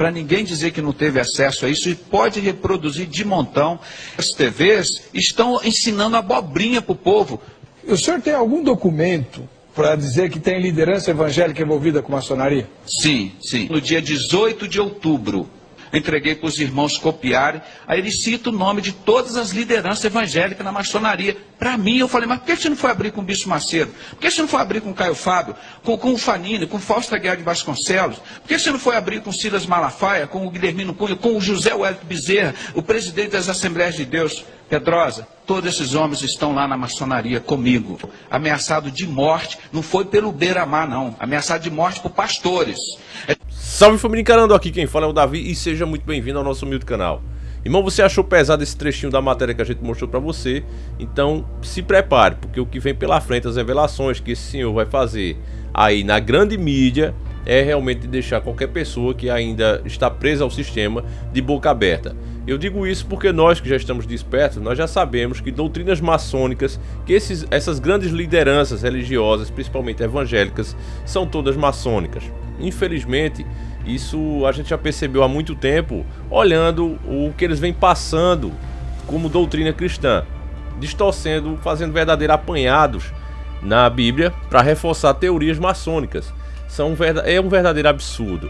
para ninguém dizer que não teve acesso a isso, e pode reproduzir de montão. As TVs estão ensinando abobrinha para o povo. O senhor tem algum documento para dizer que tem liderança evangélica envolvida com maçonaria? Sim, sim. No dia 18 de outubro, entreguei para os irmãos copiarem, aí ele cita o nome de todas as lideranças evangélicas na maçonaria. Para mim, eu falei, mas por que você não foi abrir com o Bispo Macedo? Por que você não foi abrir com o Caio Fábio, com o Fanini, com o Fausto Aguiar de Vasconcelos? Por que você não foi abrir com o Silas Malafaia, com o Guilhermino Cunha, com o José Wellington Bezerra, o presidente das Assembleias de Deus? Pedrosa, todos esses homens estão lá na maçonaria comigo, ameaçado de morte, não foi pelo Beiramar não, ameaçado de morte por pastores. Salve família, encarando aqui quem fala é o Davi e seja muito bem-vindo ao nosso humilde canal. Irmão, você achou pesado esse trechinho da matéria que a gente mostrou pra você? Então se prepare, porque o que vem pela frente, as revelações que esse senhor vai fazer aí na grande mídia, é realmente deixar qualquer pessoa que ainda está presa ao sistema de boca aberta. Eu digo isso porque nós que já estamos despertos, nós já sabemos que doutrinas maçônicas, que essas grandes lideranças religiosas, principalmente evangélicas, são todas maçônicas. Infelizmente, isso a gente já percebeu há muito tempo, olhando o que eles vêm passando como doutrina cristã, distorcendo, fazendo verdadeiros apanhados na Bíblia para reforçar teorias maçônicas. É um verdadeiro absurdo.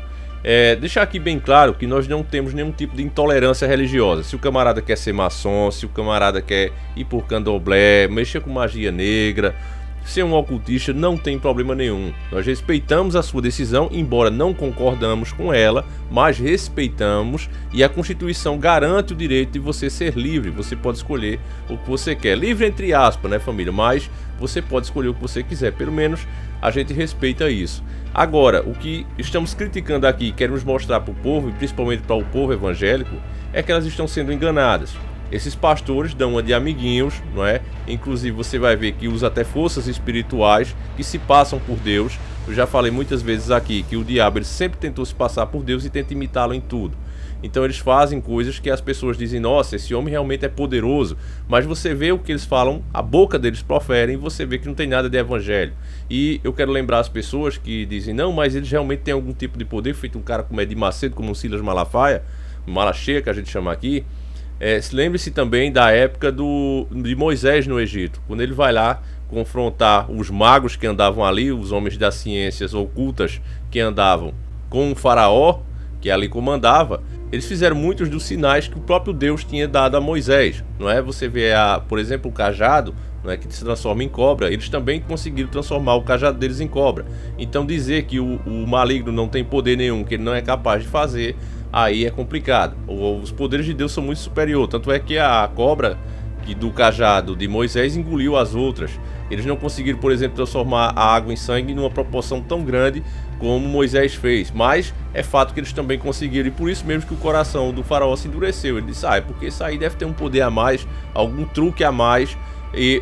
Deixar aqui bem claro que nós não temos nenhum tipo de intolerância religiosa. Se o camarada quer ser maçom, se o camarada quer ir por candomblé, mexer com magia negra, ser um ocultista, não tem problema nenhum. Nós respeitamos a sua decisão, embora não concordamos com ela, mas respeitamos, e a Constituição garante o direito de você ser livre. Você pode escolher o que você quer. Livre entre aspas, né, família? Mas você pode escolher o que você quiser. Pelo menos a gente respeita isso. Agora, o que estamos criticando aqui, queremos mostrar para o povo, e principalmente para o povo evangélico, é que elas estão sendo enganadas. Esses pastores dão uma de amiguinhos, não é? Inclusive você vai ver que usa até forças espirituais que se passam por Deus. Eu já falei muitas vezes aqui que o diabo ele sempre tentou se passar por Deus e tenta imitá-lo em tudo. Então eles fazem coisas que as pessoas dizem, nossa, esse homem realmente é poderoso. Mas você vê o que eles falam, a boca deles proferem, e você vê que não tem nada de evangelho. E eu quero lembrar as pessoas que dizem, não, mas eles realmente têm algum tipo de poder, feito um cara como Edir Macedo, como o Silas Malafaia, Malacheia que a gente chama aqui. Lembre-se também da época de Moisés no Egito, quando ele vai lá confrontar os magos que andavam ali, os homens das ciências ocultas que andavam com o faraó, que ali comandava. Eles fizeram muitos dos sinais que o próprio Deus tinha dado a Moisés, não é? Você vê, por exemplo, o cajado, não é, que se transforma em cobra. Eles também conseguiram transformar o cajado deles em cobra. Então dizer que o maligno não tem poder nenhum, que ele não é capaz de fazer, aí é complicado. Os poderes de Deus são muito superiores. Tanto é que a cobra do cajado de Moisés engoliu as outras. Eles não conseguiram, por exemplo, transformar a água em sangue numa proporção tão grande como Moisés fez. Mas é fato que eles também conseguiram. E por isso mesmo que o coração do faraó se endureceu. Ele disse, porque isso aí deve ter um poder a mais, algum truque a mais.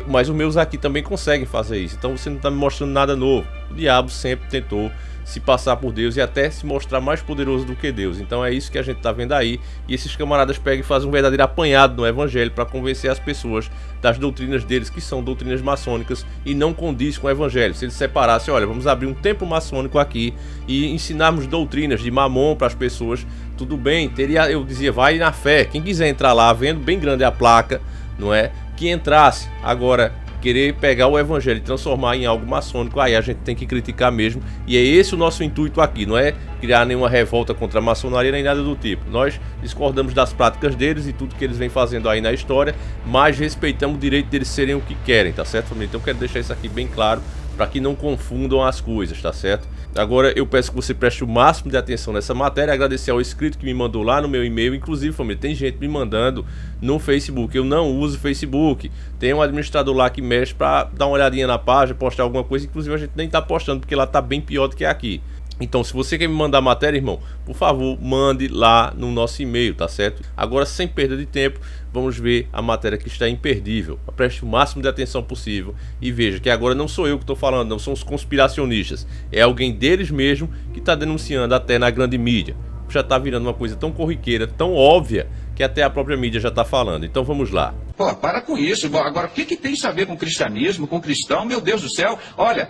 Mas os meus aqui também conseguem fazer isso. Então você não está me mostrando nada novo. O diabo sempre tentou se passar por Deus e até se mostrar mais poderoso do que Deus. Então é isso que a gente está vendo aí. E esses camaradas pegam e fazem um verdadeiro apanhado no evangelho para convencer as pessoas das doutrinas deles, que são doutrinas maçônicas e não condiz com o evangelho. Se eles separassem, olha, vamos abrir um templo maçônico aqui e ensinarmos doutrinas de Mamon para as pessoas, tudo bem, eu dizia, vai na fé. Quem quiser entrar lá, vendo bem grande a placa, não é? Que entrasse. Agora, querer pegar o evangelho e transformar em algo maçônico, aí a gente tem que criticar mesmo. E é esse o nosso intuito aqui, não é criar nenhuma revolta contra a maçonaria nem nada do tipo. Nós discordamos das práticas deles e tudo que eles vêm fazendo aí na história, mas respeitamos o direito deles serem o que querem, tá certo, família? Então eu quero deixar isso aqui bem claro, para que não confundam as coisas, tá certo? Agora eu peço que você preste o máximo de atenção nessa matéria, agradecer ao inscrito que me mandou lá no meu e-mail, inclusive, família, tem gente me mandando no Facebook, eu não uso Facebook, tem um administrador lá que mexe para dar uma olhadinha na página, postar alguma coisa, inclusive a gente nem tá postando, porque lá tá bem pior do que aqui. Então, se você quer me mandar matéria, irmão, por favor, mande lá no nosso e-mail, tá certo? Agora, sem perda de tempo, vamos ver a matéria que está imperdível. Preste o máximo de atenção possível e veja que agora não sou eu que estou falando, não são os conspiracionistas. É alguém deles mesmo que está denunciando até na grande mídia. Já está virando uma coisa tão corriqueira, tão óbvia, que até a própria mídia já está falando. Então, vamos lá. Pô, para com isso. Agora, o que tem a ver com cristianismo, com cristão? Meu Deus do céu. Olha,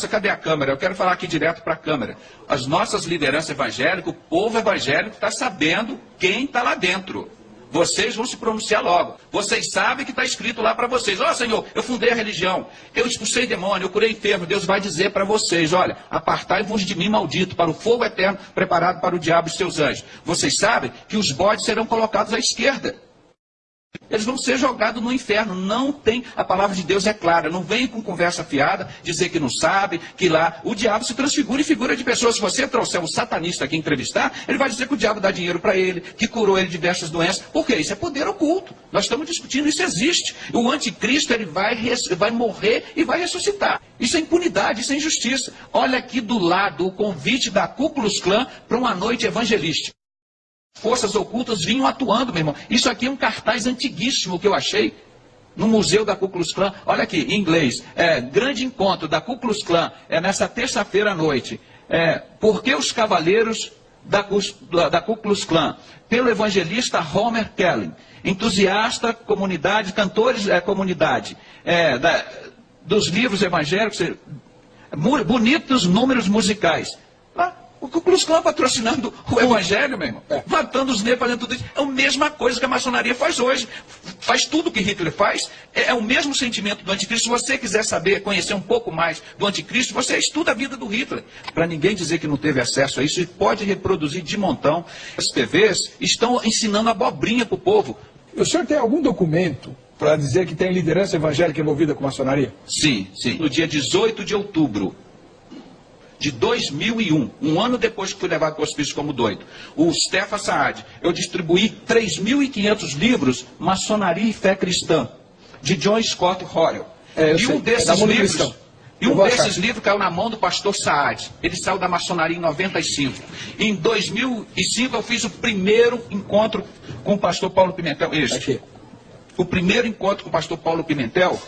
Cadê a câmera? Eu quero falar aqui direto para a câmera. As nossas lideranças evangélicas, o povo evangélico está sabendo quem está lá dentro. Vocês vão se pronunciar logo. Vocês sabem que está escrito lá para vocês. Ó, Senhor, eu fundei a religião, eu expulsei demônio, eu curei enfermo. Deus vai dizer para vocês, olha, apartai-vos de mim, maldito, para o fogo eterno preparado para o diabo e seus anjos. Vocês sabem que os bodes serão colocados à esquerda. Eles vão ser jogados no inferno. Não tem, a palavra de Deus é clara. Não vem com conversa fiada, dizer que não sabe, que lá o diabo se transfigura em figura de pessoas. Se você trouxer um satanista aqui entrevistar, ele vai dizer que o diabo dá dinheiro para ele, que curou ele de diversas doenças. Por quê? Isso é poder oculto. Nós estamos discutindo, isso existe. O anticristo, ele vai morrer e vai ressuscitar. Isso é impunidade, isso é injustiça. Olha aqui do lado o convite da Ku Klux Klan para uma noite evangelística. Forças ocultas vinham atuando, meu irmão. Isso aqui é um cartaz antiguíssimo que eu achei no museu da Ku Klux Klan. Olha aqui, em inglês. Grande encontro da Ku Klux Klan. Nessa terça-feira à noite. Por que os cavaleiros da Ku Klux Klan? Pelo evangelista Homer Kelly. Entusiasta, comunidade, cantores, comunidade. Dos livros evangélicos. Bonitos números musicais. O Ku Klux Klan patrocinando o evangelho, meu irmão. Matando os negros, fazendo tudo isso. É a mesma coisa que a maçonaria faz hoje. Faz tudo que Hitler faz. É o mesmo sentimento do anticristo. Se você quiser saber, conhecer um pouco mais do anticristo, você estuda a vida do Hitler. Para ninguém dizer que não teve acesso a isso, e pode reproduzir de montão. As TVs estão ensinando abobrinha para o povo. O senhor tem algum documento para dizer que tem liderança evangélica envolvida com maçonaria? Sim, sim. No dia 18 de outubro de 2001, um ano depois que fui levado para o hospício como doido, o Stefan Saad, eu distribuí 3.500 livros, Maçonaria e Fé Cristã, de John Scott Horrell. E um desses livros caiu na mão do pastor Saad. Ele saiu da maçonaria em 95. Em 2005 eu fiz o primeiro encontro com o pastor Paulo Pimentel. O primeiro encontro com o pastor Paulo Pimentel,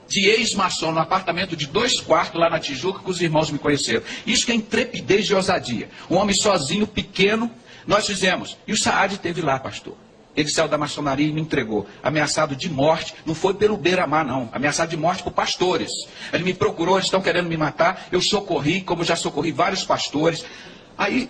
de ex-maçom, no apartamento de 2 quartos lá na Tijuca, que os irmãos me conheceram. Isso que é intrepidez de ousadia. Um homem sozinho, pequeno, nós fizemos. E o Saad esteve lá, pastor. Ele saiu da maçonaria e me entregou, ameaçado de morte. Não foi pelo beira-mar, não. Ameaçado de morte por pastores. Ele me procurou, eles estão querendo me matar. Eu socorri, como já socorri vários pastores. Aí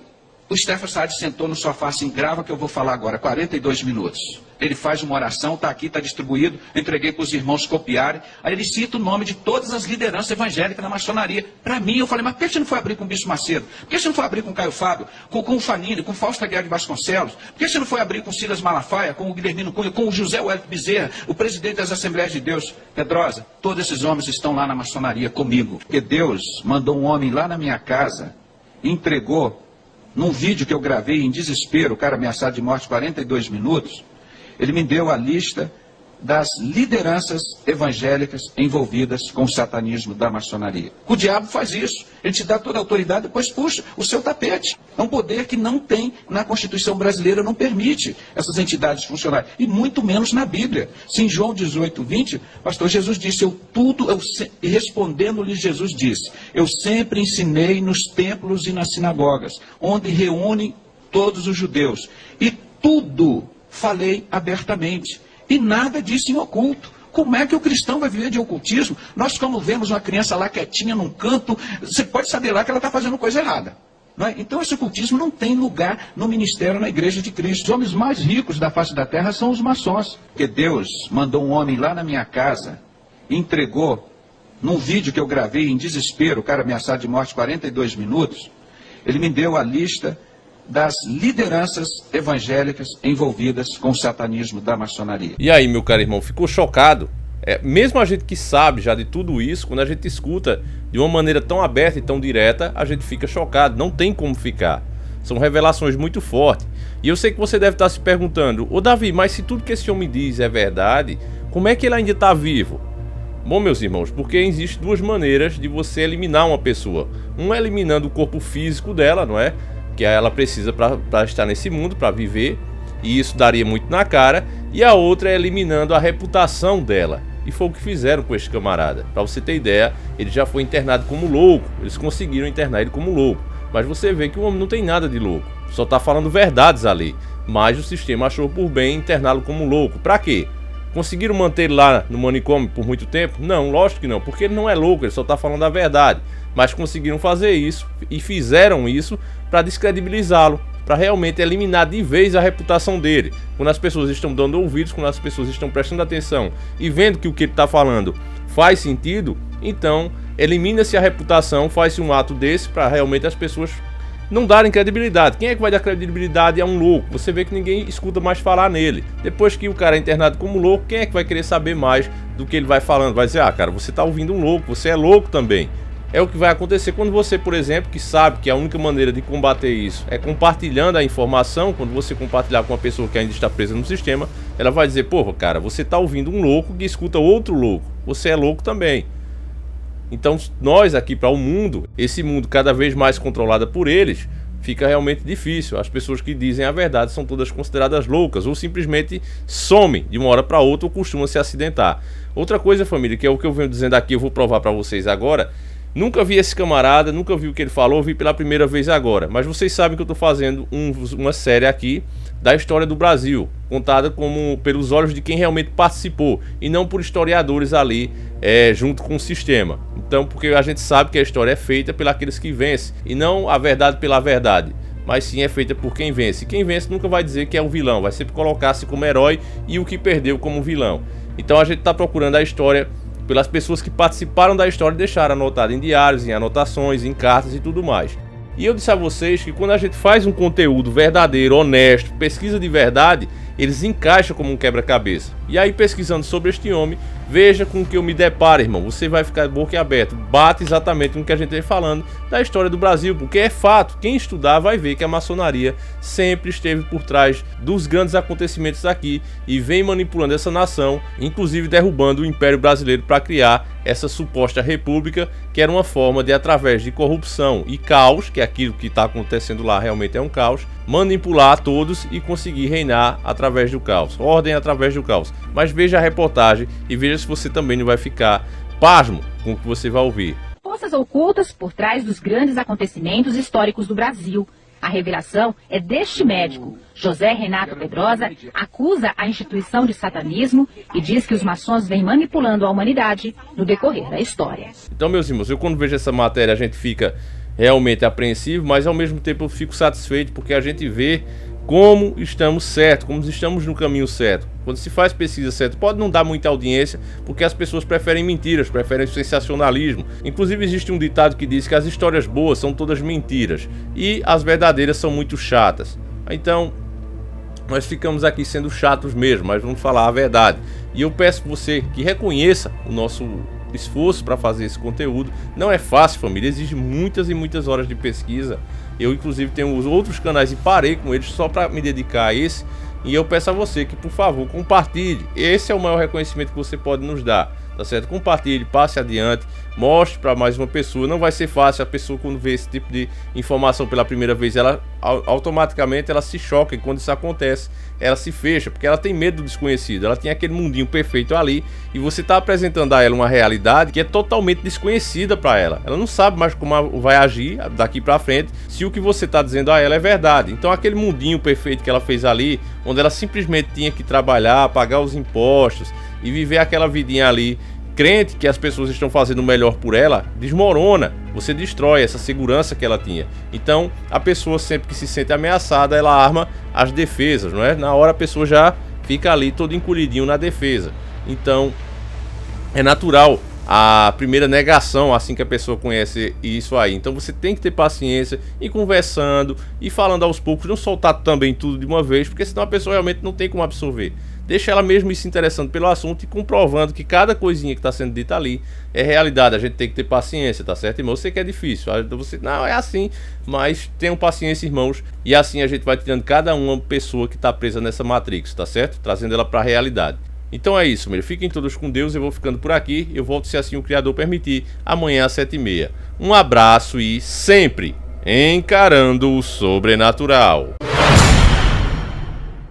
o Stefan Saad sentou no sofá assim, grava que eu vou falar agora, 42 minutos. Ele faz uma oração, está aqui, está distribuído, entreguei para os irmãos copiarem. Aí ele cita o nome de todas as lideranças evangélicas na maçonaria. Para mim, eu falei, mas por que você não foi abrir com o Bispo Macedo? Por que você não foi abrir com o Caio Fábio, com o Fanini, com o Fausto Aguiar de Vasconcelos? Por que você não foi abrir com o Silas Malafaia, com o Guilhermino Cunha, com o José Wellington Bezerra, o presidente das Assembleias de Deus? Pedrosa, todos esses homens estão lá na maçonaria comigo. Porque Deus mandou um homem lá na minha casa, entregou, num vídeo que eu gravei em desespero, o cara ameaçado de morte 42 minutos, ele me deu a lista das lideranças evangélicas envolvidas com o satanismo da maçonaria. O diabo faz isso. Ele te dá toda a autoridade e depois puxa o seu tapete. É um poder que não tem na Constituição brasileira, não permite essas entidades funcionarem. E muito menos na Bíblia. Se em João 18, 20, pastor Jesus disse, e respondendo-lhe Jesus disse, eu sempre ensinei nos templos e nas sinagogas, onde reúnem todos os judeus. E tudo falei abertamente. E nada disso em oculto. Como é que o cristão vai viver de ocultismo? Nós, como vemos uma criança lá quietinha num canto, você pode saber lá que ela está fazendo coisa errada. Não é? Então esse ocultismo não tem lugar no ministério, na igreja de Cristo. Os homens mais ricos da face da terra são os maçons. Porque Deus mandou um homem lá na minha casa, entregou, num vídeo que eu gravei em desespero, o cara ameaçado de morte 42 minutos, ele me deu a lista das lideranças evangélicas envolvidas com o satanismo da maçonaria. E aí, meu caro irmão, ficou chocado? Mesmo a gente que sabe já de tudo isso, quando a gente escuta de uma maneira tão aberta e tão direta, a gente fica chocado, não tem como ficar. São revelações muito fortes. E eu sei que você deve estar se perguntando, ô Davi, mas se tudo que esse homem diz é verdade, como é que ele ainda está vivo? Bom, meus irmãos, porque existem duas maneiras de você eliminar uma pessoa. Uma é eliminando o corpo físico dela, não é? Que ela precisa para estar nesse mundo, para viver, e isso daria muito na cara. E a outra é eliminando a reputação dela. E foi o que fizeram com este camarada. Para você ter ideia, ele já foi internado como louco. Eles conseguiram internar ele como louco. Mas você vê que o homem não tem nada de louco, só está falando verdades ali. Mas o sistema achou por bem interná-lo como louco. Para quê? Conseguiram manter ele lá no manicômio por muito tempo? Não, lógico que não, porque ele não é louco, ele só tá falando a verdade. Mas conseguiram fazer isso e fizeram isso para descredibilizá-lo, para realmente eliminar de vez a reputação dele. Quando as pessoas estão dando ouvidos, quando as pessoas estão prestando atenção e vendo que o que ele está falando faz sentido, então elimina-se a reputação, faz-se um ato desse para realmente as pessoas não darem credibilidade. Quem é que vai dar credibilidade a um louco? Você vê que ninguém escuta mais falar nele. Depois que o cara é internado como louco, quem é que vai querer saber mais do que ele vai falando? Vai dizer, ah, cara, você tá ouvindo um louco, você é louco também. É o que vai acontecer quando você, por exemplo, que sabe que a única maneira de combater isso é compartilhando a informação. Quando você compartilhar com uma pessoa que ainda está presa no sistema, ela vai dizer, porra, cara, você tá ouvindo um louco que escuta outro louco. Você é louco também. Então nós aqui para o mundo, esse mundo cada vez mais controlado por eles, fica realmente difícil. As pessoas que dizem a verdade são todas consideradas loucas ou simplesmente somem de uma hora para outra ou costumam se acidentar. Outra coisa, família, que é o que eu venho dizendo aqui, eu vou provar para vocês agora. Nunca vi esse camarada, nunca vi o que ele falou, vi pela primeira vez agora. Mas vocês sabem que eu estou fazendo uma série aqui da história do Brasil, contada como pelos olhos de quem realmente participou e não por historiadores ali junto com o sistema. Então, porque a gente sabe que a história é feita pelos que vencem e não a verdade pela verdade, mas sim é feita por quem vence. E quem vence nunca vai dizer que é o vilão, vai sempre colocar-se como herói e o que perdeu como vilão. Então a gente está procurando a história pelas pessoas que participaram da história e deixaram anotado em diários, em anotações, em cartas e tudo mais. E eu disse a vocês que quando a gente faz um conteúdo verdadeiro, honesto, pesquisa de verdade, eles encaixam como um quebra-cabeça. E aí, pesquisando sobre este homem, veja com o que eu me deparo, irmão. Você vai ficar de boca aberta. Bate exatamente com o que a gente vem falando da história do Brasil, porque é fato. Quem estudar vai ver que a maçonaria sempre esteve por trás dos grandes acontecimentos aqui e vem manipulando essa nação, inclusive derrubando o Império Brasileiro para criar essa suposta república, que era uma forma de, através de corrupção e caos, que é aquilo que está acontecendo lá realmente é um caos, manipular todos e conseguir reinar através do caos, ordem através do caos. Mas veja a reportagem e veja se você também não vai ficar pasmo com o que você vai ouvir. Forças ocultas por trás dos grandes acontecimentos históricos do Brasil. A revelação é deste médico. José Renato Pedrosa acusa a instituição de satanismo e diz que os maçons vêm manipulando a humanidade no decorrer da história. Então, meus irmãos, eu quando vejo essa matéria a gente fica realmente apreensivo, mas ao mesmo tempo eu fico satisfeito porque a gente vê como estamos certos, como estamos no caminho certo. Quando se faz pesquisa certa, pode não dar muita audiência, porque as pessoas preferem mentiras, preferem sensacionalismo. Inclusive existe um ditado que diz que as histórias boas são todas mentiras e as verdadeiras são muito chatas. Então, nós ficamos aqui sendo chatos mesmo, mas vamos falar a verdade. E eu peço você que reconheça o nosso esforço para fazer esse conteúdo. Não é fácil, família, exige muitas e muitas horas de pesquisa. Eu inclusive tenho os outros canais e parei com eles só para me dedicar a esse. E eu peço a você que, por favor, compartilhe. Esse é o maior reconhecimento que você pode nos dar, tá certo? Compartilhe, passe adiante, mostre para mais uma pessoa. Não vai ser fácil. A pessoa, quando vê esse tipo de informação pela primeira vez, ela automaticamente ela se choca, e quando isso acontece ela se fecha, porque ela tem medo do desconhecido. Ela tem aquele mundinho perfeito ali e você está apresentando a ela uma realidade que é totalmente desconhecida para ela. Ela não sabe mais como vai agir daqui para frente, se o que você está dizendo a ela é verdade. Então aquele mundinho perfeito que ela fez ali, onde ela simplesmente tinha que trabalhar, pagar os impostos e viver aquela vidinha ali, crente que as pessoas estão fazendo o melhor por ela, desmorona. Você destrói essa segurança que ela tinha. Então a pessoa, sempre que se sente ameaçada, ela arma as defesas, não é? Na hora a pessoa já fica ali todo encolhidinho na defesa. Então é natural a primeira negação assim que a pessoa conhece isso aí. Então você tem que ter paciência, ir conversando e falando aos poucos, não soltar também tudo de uma vez, porque senão a pessoa realmente não tem como absorver. Deixa ela mesmo ir se interessando pelo assunto e comprovando que cada coisinha que está sendo dita ali é realidade. A gente tem que ter paciência, tá certo, irmão? Eu sei que é difícil, você, não, é assim, mas tenham paciência, irmãos, e assim a gente vai tirando cada uma pessoa que está presa nessa Matrix, tá certo? Trazendo ela para a realidade. Então é isso, meu. Fiquem todos com Deus, eu vou ficando por aqui. Eu volto, se assim o Criador permitir, amanhã às 7h30. Um abraço e sempre encarando o sobrenatural.